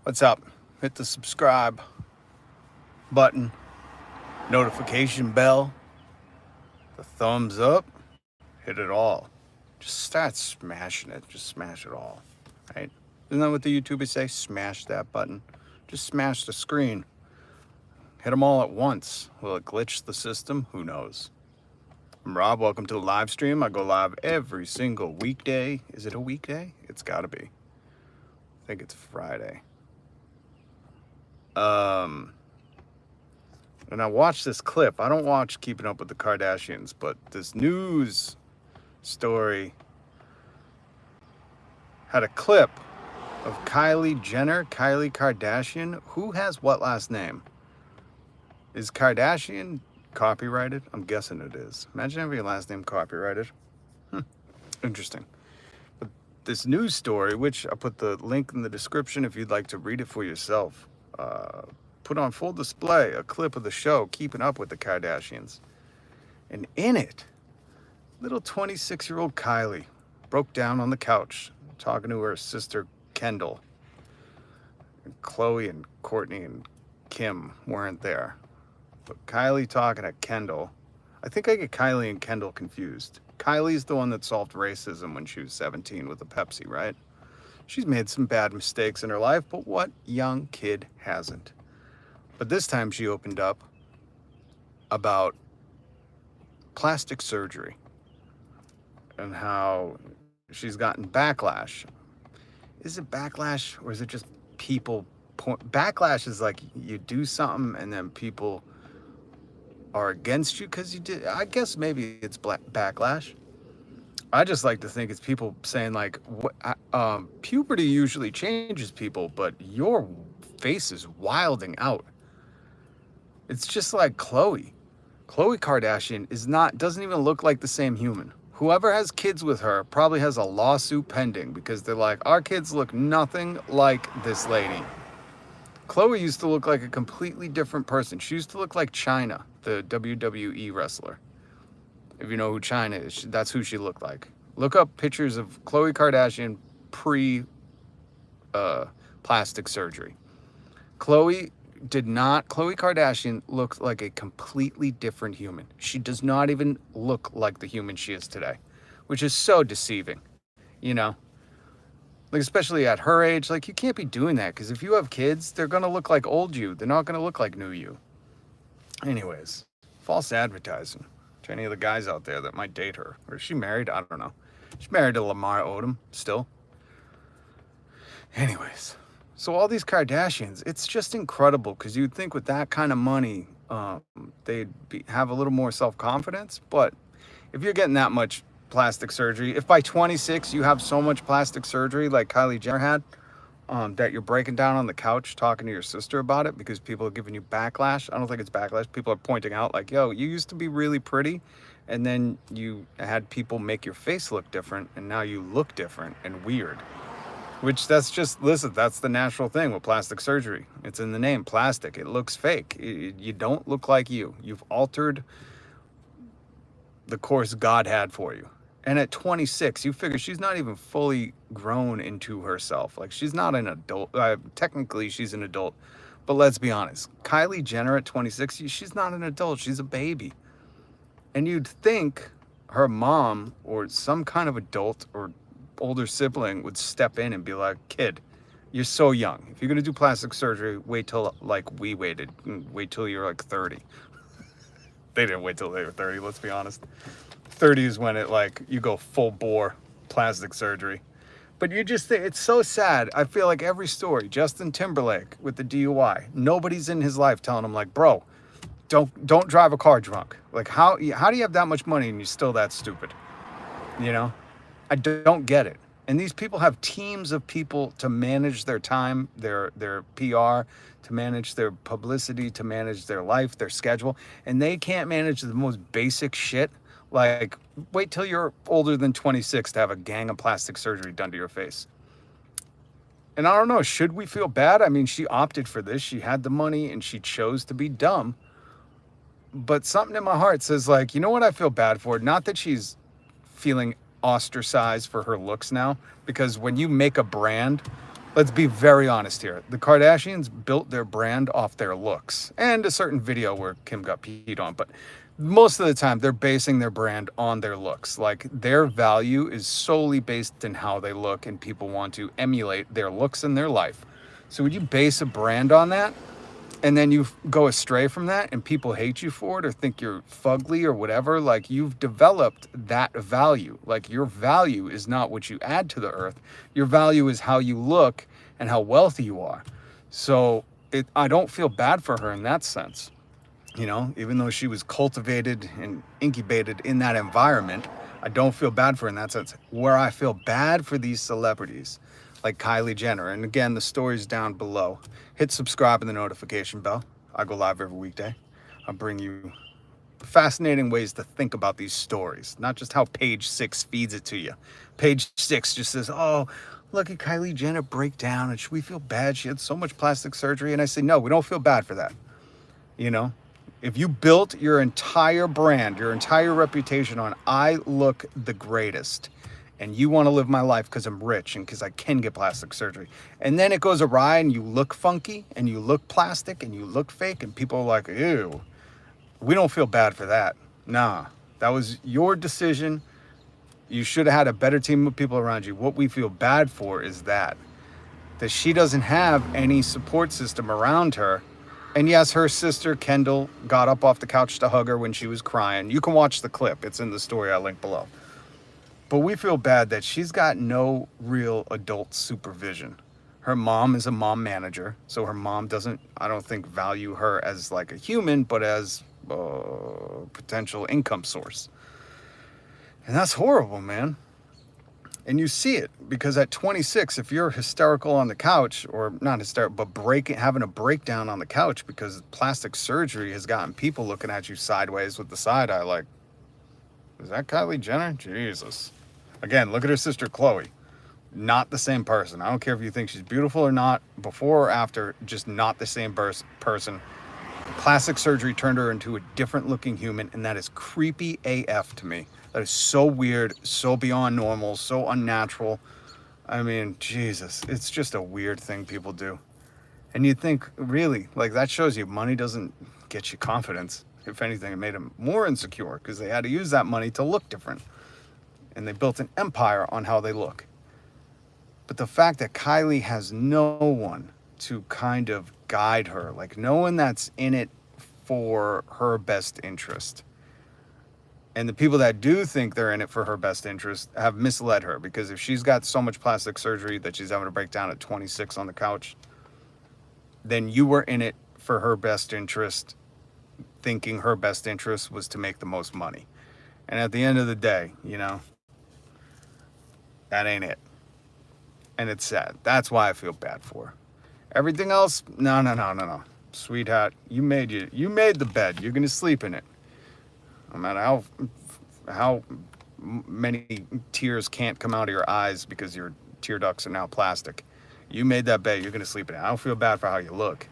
What's up? Hit the subscribe button, notification bell, the thumbs up, hit it all. Just start smashing it. Just smash it all. Right? Isn't that what the YouTubers say? Smash that button. Just smash the screen. Hit them all at once. Will it glitch the system? Who knows? I'm Rob. Welcome to the live stream. I go live every single weekday. Is it a weekday? It's got to be. I think it's Friday. And I watched this clip. I don't watch Keeping Up with the Kardashians, but this news story had a clip of Kylie Kardashian. Who has what last name? Is Kardashian copyrighted? I'm guessing it is. Imagine having your last name copyrighted. Interesting. But this news story, which I put the link in the description if you'd like to read it for yourself, put on full display a clip of the show Keeping Up with the Kardashians. And in it, little 26-year-old Kylie broke down on the couch talking to her sister Kendall. And Khloe and Kourtney and Kim weren't there. But Kylie talking to Kendall. I think I get Kylie and Kendall confused. Kylie's the one that solved racism when she was 17 with a Pepsi, right? She's made some bad mistakes in her life, but what young kid hasn't? But this time she opened up about plastic surgery and how she's gotten backlash. Is it backlash or is it just people? Backlash is like you do something and then people are against you because you did. I guess maybe it's backlash. I just like to think it's people saying like, puberty usually changes people, but your face is wilding out. It's just like Khloe Kardashian doesn't even look like the same human. Whoever has kids with her probably has a lawsuit pending because they're like, our kids look nothing like this lady. Khloe used to look like a completely different person. She used to look like Chyna, the WWE wrestler. If you know who Chyna is, that's who she looked like. Look up pictures of Khloe Kardashian pre-plastic surgery. Khloe Kardashian looked like a completely different human. She does not even look like the human she is today, which is so deceiving, you know? Like, especially at her age, like, you can't be doing that because if you have kids, they're going to look like old you. They're not going to look like new you. Anyways, false advertising to any of the guys out there that might date her. Or is she married? I don't know. She's married to Lamar Odom still. Anyways, so all these Kardashians, it's just incredible because you'd think with that kind of money, they'd have a little more self-confidence. But if you're getting that much plastic surgery, if by 26 you have so much plastic surgery like Kylie Jenner had, that you're breaking down on the couch talking to your sister about it because people are giving you backlash. I don't think it's backlash. People are pointing out like, yo, you used to be really pretty and then you had people make your face look different and now you look different and weird. Which that's the natural thing with plastic surgery. It's in the name, plastic. It looks fake. You don't look like you. You've altered the course God had for you. And at 26, you figure she's not even fully grown into herself. Like, she's not an adult. Technically, she's an adult. But let's be honest. Kylie Jenner at 26, she's not an adult. She's a baby. And you'd think her mom or some kind of adult or older sibling would step in and be like, kid, you're so young. If you're going to do plastic surgery, wait till, like, we waited. Wait till you're, like, 30. They didn't wait till they were 30, let's be honest. 30 is when it, like, you go full bore plastic surgery. But you just think, it's so sad. I feel like every story, Justin Timberlake with the DUI, nobody's in his life telling him, like, bro, don't drive a car drunk. Like, how do you have that much money and you're still that stupid? You know? I don't get it. And these people have teams of people to manage their time, their PR, to manage their publicity, to manage their life, their schedule. And they can't manage the most basic shit. Like, wait till you're older than 26 to have a gang of plastic surgery done to your face. And I don't know, should we feel bad? I mean, she opted for this. She had the money and she chose to be dumb. But something in my heart says, like, you know what I feel bad for? Not that she's feeling ostracized for her looks now, because when you make a brand let's be very honest here. The Kardashians built their brand off their looks and a certain video where Kim got peed on, but most of the time they're basing their brand on their looks. Like their value is solely based in how they look, and people want to emulate their looks in their life. So when you base a brand on that, and then you go astray from that and people hate you for it or think you're fugly or whatever, like you've developed that value. Like your value is not what you add to the earth. Your value is how you look and how wealthy you are. So I don't feel bad for her in that sense. You know, even though she was cultivated and incubated in that environment, I don't feel bad for her in that sense. Where I feel bad for these celebrities like Kylie Jenner, and again, the story's down below. Hit subscribe and the notification bell. I go live every weekday. I'll bring you fascinating ways to think about these stories, not just how page 6 feeds it to you. Page 6 just says, oh, look at Kylie Jenner break down, and should we feel bad? She had so much plastic surgery. And I say, no, we don't feel bad for that. You know, if you built your entire brand, your entire reputation on I look the greatest, and you want to live my life because I'm rich and because I can get plastic surgery, and then it goes awry and you look funky and you look plastic and you look fake and people are like, ew, we don't feel bad for that. Nah, that was your decision. You should have had a better team of people around you. What we feel bad for is that she doesn't have any support system around her. And yes, her sister Kendall got up off the couch to hug her when she was crying. You can watch the clip. It's in the story I linked below. But we feel bad that she's got no real adult supervision. Her mom is a mom manager, so her mom doesn't, I don't think, value her as like a human, but as a potential income source. And that's horrible, man. And you see it because at 26, if you're hysterical on the couch, or not hysterical, but having a breakdown on the couch because plastic surgery has gotten people looking at you sideways with the side eye like, is that Kylie Jenner? Jesus. Again, look at her sister Khloe. Not the same person. I don't care if you think she's beautiful or not, before or after, just not the same person. Plastic surgery turned her into a different looking human, and that is creepy AF to me. That is so weird, so beyond normal, so unnatural. I mean, Jesus, it's just a weird thing people do. And you think, really, like that shows you money doesn't get you confidence. If anything, it made them more insecure because they had to use that money to look different. And they built an empire on how they look. But the fact that Kylie has no one to kind of guide her, like no one that's in it for her best interest. And the people that do think they're in it for her best interest have misled her, because if she's got so much plastic surgery that she's having to break down at 26 on the couch, then you were in it for her best interest, thinking her best interest was to make the most money. And at the end of the day, you know, that ain't it. And it's sad. That's why I feel bad for her. Everything else, no. Sweetheart, you made the bed. You're gonna sleep in it. No matter how many tears can't come out of your eyes because your tear ducts are now plastic. You made that bed. You're gonna sleep in it. I don't feel bad for how you look.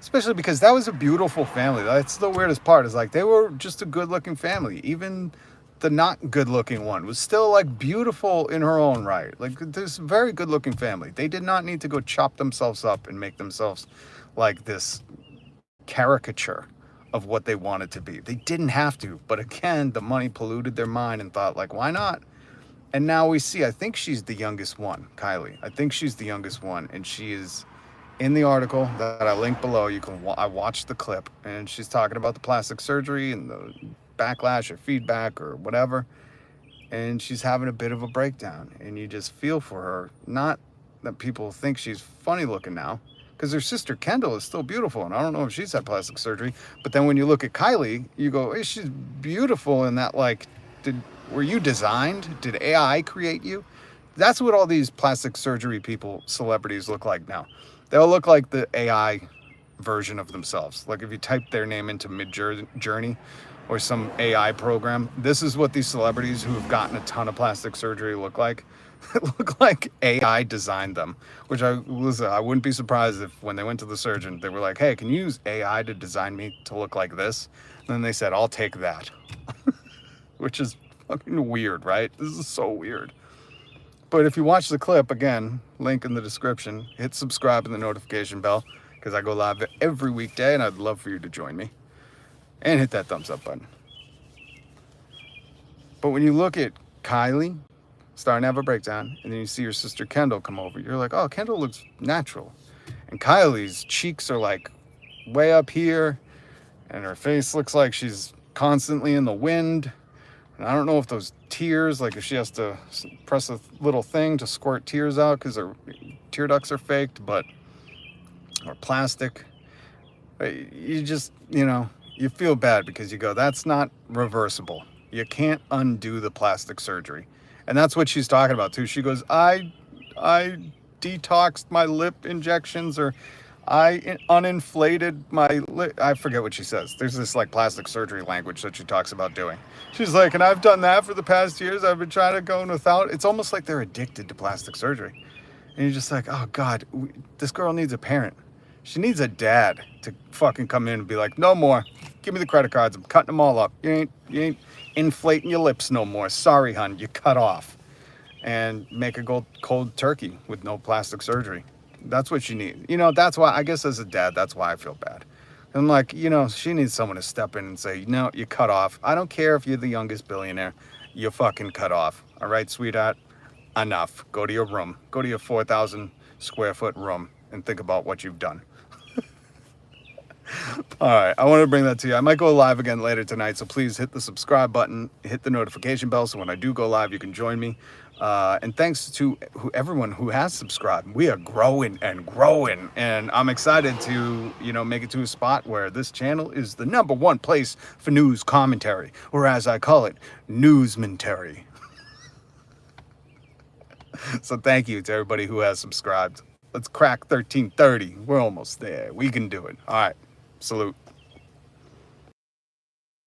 Especially because that was a beautiful family. That's the weirdest part, is like they were just a good-looking family. Even the not good-looking one was still like beautiful in her own right. Like this very good-looking family. They did not need to go chop themselves up and make themselves like this caricature of what they wanted to be. They didn't have to. But again, the money polluted their mind and thought like, why not? And now we see, I think she's the youngest one, Kylie. I think she's the youngest one, and she is in the article that I linked below. I watched the clip, and she's talking about the plastic surgery and the backlash or feedback or whatever, and she's having a bit of a breakdown, and you just feel for her. Not that people think she's funny looking now, because her sister Kendall is still beautiful, and I don't know if she's had plastic surgery, but then when you look at Kylie, you go, hey, she's beautiful in that, like, were you designed? Did AI create you? That's what all these plastic surgery people, celebrities, look like now. They'll look like the AI version of themselves. Like if you type their name into Midjourney or some AI program, this is what these celebrities who have gotten a ton of plastic surgery look like. It look like AI designed them, which I wouldn't be surprised if when they went to the surgeon, they were like, hey, can you use AI to design me to look like this? And then they said, I'll take that, which is fucking weird, right? This is so weird. But if you watch the clip, again, link in the description, hit subscribe and the notification bell because I go live every weekday and I'd love for you to join me. And hit that thumbs up button. But when you look at Kylie starting to have a breakdown and then you see your sister Kendall come over, you're like, oh, Kendall looks natural. And Kylie's cheeks are like way up here and her face looks like she's constantly in the wind. And I don't know if those tears, like if she has to press a little thing to squirt tears out because her tear ducts are faked, or plastic. You just, you feel bad because you go, that's not reversible. You can't undo the plastic surgery. And that's what she's talking about too. She goes, I detoxed my lip injections, or I uninflated my lip. I forget what she says. There's this like plastic surgery language that she talks about doing. She's like, and I've done that for the past years. I've been trying to go without. It's almost like they're addicted to plastic surgery. And you're just like, oh God, this girl needs a parent. She needs a dad to fucking come in and be like, no more. Give me the credit cards. I'm cutting them all up. You ain't inflating your lips no more. Sorry, hun. You cut off. And make a cold turkey with no plastic surgery. That's what she needs. That's why, I guess as a dad, that's why I feel bad. I'm like, she needs someone to step in and say, no, you cut off. I don't care if you're the youngest billionaire. You fucking cut off. All right, sweetheart? Enough. Go to your room. Go to your 4,000 square foot room and think about what you've done. All right, I want to bring that to you. I might go live again later tonight, so please hit the subscribe button, hit the notification bell, so when I do go live, you can join me. And thanks to everyone who has subscribed. We are growing and growing, and I'm excited to, make it to a spot where this channel is the #1 place for news commentary, or as I call it, newsmentary. So thank you to everybody who has subscribed. Let's crack 1330. We're almost there. We can do it. All right. Salute.